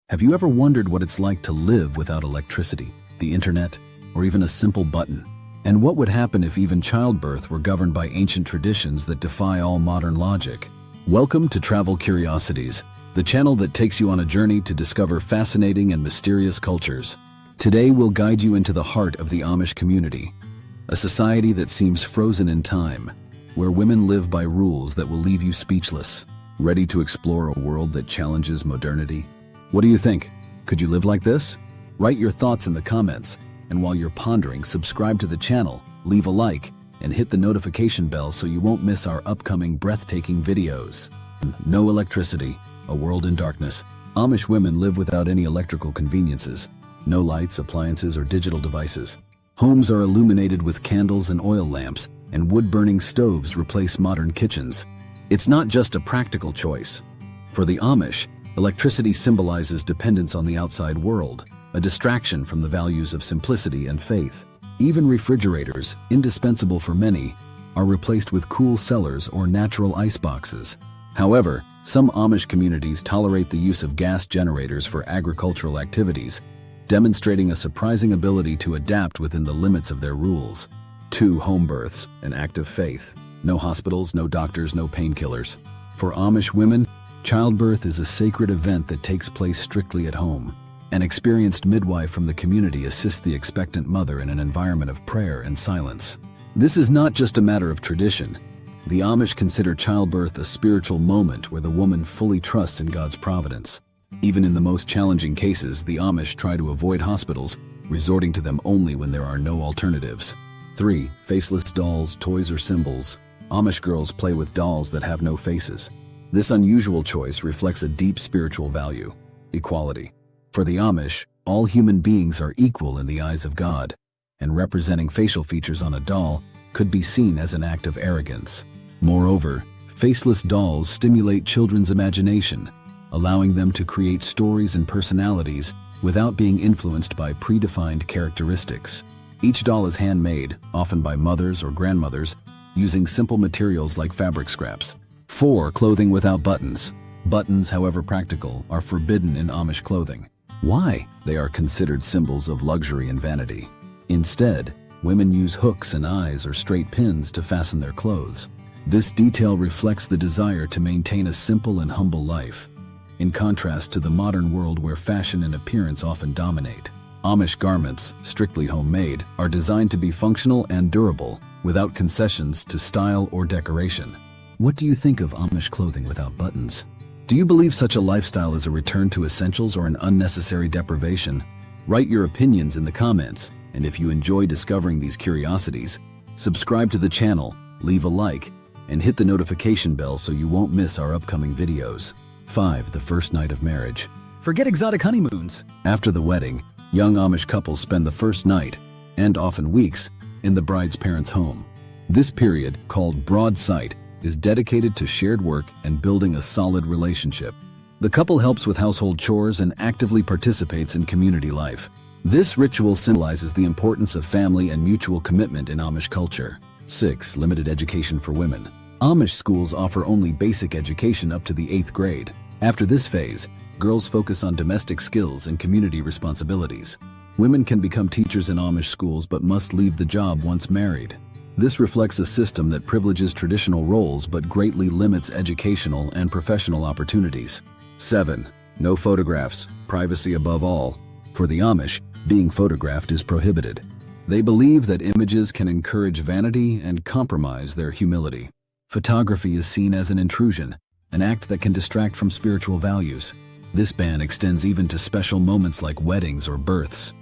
Have you ever wondered what it's like to live without electricity, the internet, or even a simple button? And what would happen if even childbirth were governed by ancient traditions that defy all modern logic? Welcome to Travel Curiosities, the channel that takes you on a journey to discover fascinating and mysterious cultures. Today we'll guide you into the heart of the Amish community, a society that seems frozen in time, where women live by rules that will leave you speechless. Ready to explore a world that challenges modernity? What do you think? Could you live like this? Write your thoughts in the comments, and while you're pondering, subscribe to the channel, leave a like, and hit the notification bell so you won't miss our upcoming breathtaking videos. No electricity, a world in darkness. Amish women live without any electrical conveniences. No lights, appliances, or digital devices. Homes are illuminated with candles and oil lamps, and wood-burning stoves replace modern kitchens. It's not just a practical choice. For the Amish, electricity symbolizes dependence on the outside world, a distraction from the values of simplicity and faith. Even refrigerators, indispensable for many, are replaced with cool cellars or natural ice boxes. However, some Amish communities tolerate the use of gas generators for agricultural activities, demonstrating a surprising ability to adapt within the limits of their rules. 2. Home births, an act of faith. No hospitals, no doctors, no painkillers. For Amish women, childbirth is a sacred event that takes place strictly at home. An experienced midwife from the community assists the expectant mother in an environment of prayer and silence. This is not just a matter of tradition. The Amish consider childbirth a spiritual moment where the woman fully trusts in God's providence. Even in the most challenging cases, the Amish try to avoid hospitals, resorting to them only when there are no alternatives. 3. Faceless dolls, toys, or symbols. Amish girls play with dolls that have no faces. This unusual choice reflects a deep spiritual value: equality. For the Amish, all human beings are equal in the eyes of God, and representing facial features on a doll could be seen as an act of arrogance. Moreover, faceless dolls stimulate children's imagination, allowing them to create stories and personalities without being influenced by predefined characteristics. Each doll is handmade, often by mothers or grandmothers, using simple materials like fabric scraps. 4. Clothing without buttons. Buttons, however practical, are forbidden in Amish clothing. Why? They are considered symbols of luxury and vanity. Instead, women use hooks and eyes or straight pins to fasten their clothes. This detail reflects the desire to maintain a simple and humble life, in contrast to the modern world where fashion and appearance often dominate. Amish garments, strictly homemade, are designed to be functional and durable, without concessions to style or decoration. What do you think of Amish clothing without buttons? Do you believe such a lifestyle is a return to essentials or an unnecessary deprivation? Write your opinions in the comments, and if you enjoy discovering these curiosities, subscribe to the channel, leave a like, and hit the notification bell so you won't miss our upcoming videos. 5. The first night of marriage. Forget exotic honeymoons. After the wedding, young Amish couples spend the first night, and often weeks, in the bride's parents' home. This period, called broad sight, is dedicated to shared work and building a solid relationship. The couple helps with household chores and actively participates in community life. This ritual symbolizes the importance of family and mutual commitment in Amish culture. 6. Limited education for women. Amish schools offer only basic education up to the 8th grade. After this phase, girls focus on domestic skills and community responsibilities. Women can become teachers in Amish schools but must leave the job once married. This reflects a system that privileges traditional roles but greatly limits educational and professional opportunities. 7. No photographs, privacy above all. For the Amish, being photographed is prohibited. They believe that images can encourage vanity and compromise their humility. Photography is seen as an intrusion, an act that can distract from spiritual values. This ban extends even to special moments like weddings or births,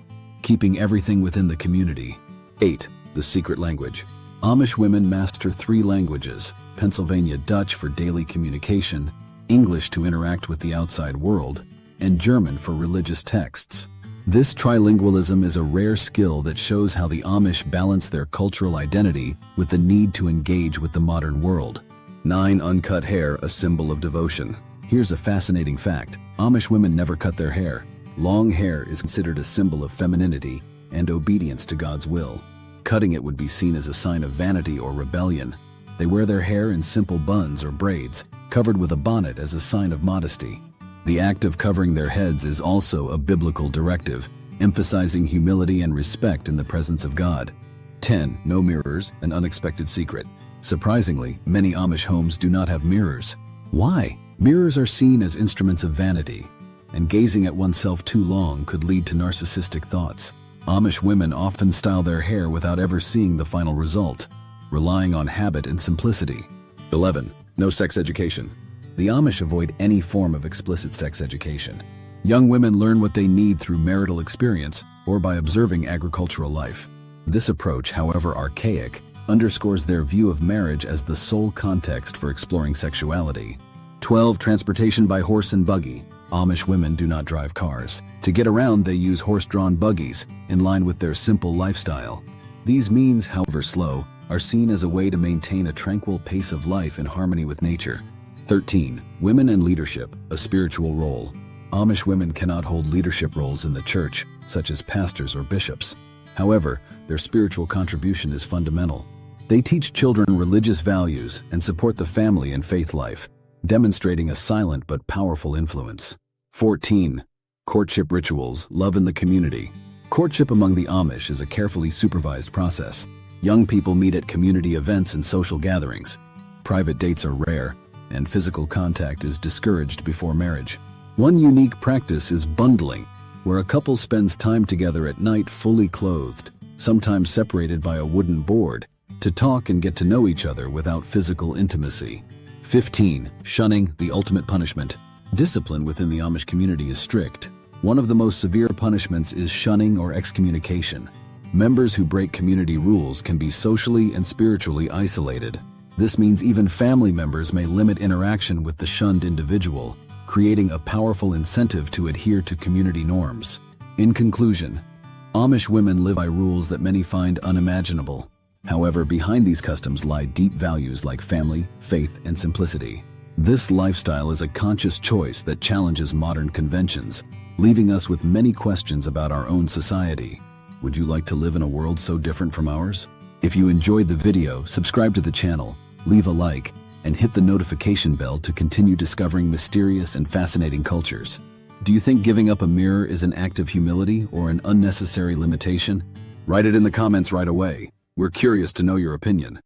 keeping everything within the community. 8. The secret language. Amish women master 3 languages: Pennsylvania Dutch for daily communication, English to interact with the outside world, and German for religious texts. This trilingualism is a rare skill that shows how the Amish balance their cultural identity with the need to engage with the modern world. 9. Uncut hair, a symbol of devotion. Here's a fascinating fact: Amish women never cut their hair. Long hair is considered a symbol of femininity and obedience to God's will. Cutting it would be seen as a sign of vanity or rebellion. They wear their hair in simple buns or braids, covered with a bonnet as a sign of modesty. The act of covering their heads is also a biblical directive, emphasizing humility and respect in the presence of God. 10. No mirrors, an unexpected secret. Surprisingly, many Amish homes do not have mirrors. Why? Mirrors are seen as instruments of vanity, and gazing at oneself too long could lead to narcissistic thoughts. Amish women often style their hair without ever seeing the final result, relying on habit and simplicity. 11. No sex education. The Amish avoid any form of explicit sex education. Young women learn what they need through marital experience or by observing agricultural life. This approach, however archaic, underscores their view of marriage as the sole context for exploring sexuality. 12. Transportation by horse and buggy. Amish women do not drive cars. To get around, they use horse-drawn buggies, in line with their simple lifestyle. These means, however slow, are seen as a way to maintain a tranquil pace of life in harmony with nature. 13. Women and leadership, a spiritual role. Amish women cannot hold leadership roles in the church, such as pastors or bishops. However, their spiritual contribution is fundamental. They teach children religious values and support the family and faith life, demonstrating a silent but powerful influence. 14. Courtship rituals, love in the community. Courtship among the Amish is a carefully supervised process. Young people meet at community events and social gatherings. Private dates are rare, and physical contact is discouraged before marriage. One unique practice is bundling, where a couple spends time together at night fully clothed, sometimes separated by a wooden board, to talk and get to know each other without physical intimacy. 15. Shunning, the ultimate punishment. Discipline within the Amish community is strict. One of the most severe punishments is shunning or excommunication. Members who break community rules can be socially and spiritually isolated. This means even family members may limit interaction with the shunned individual, creating a powerful incentive to adhere to community norms. In conclusion, Amish women live by rules that many find unimaginable. However, behind these customs lie deep values like family, faith, and simplicity. This lifestyle is a conscious choice that challenges modern conventions, leaving us with many questions about our own society. Would you like to live in a world so different from ours? If you enjoyed the video, subscribe to the channel, leave a like, and hit the notification bell to continue discovering mysterious and fascinating cultures. Do you think giving up a mirror is an act of humility or an unnecessary limitation? Write it in the comments right away. We're curious to know your opinion.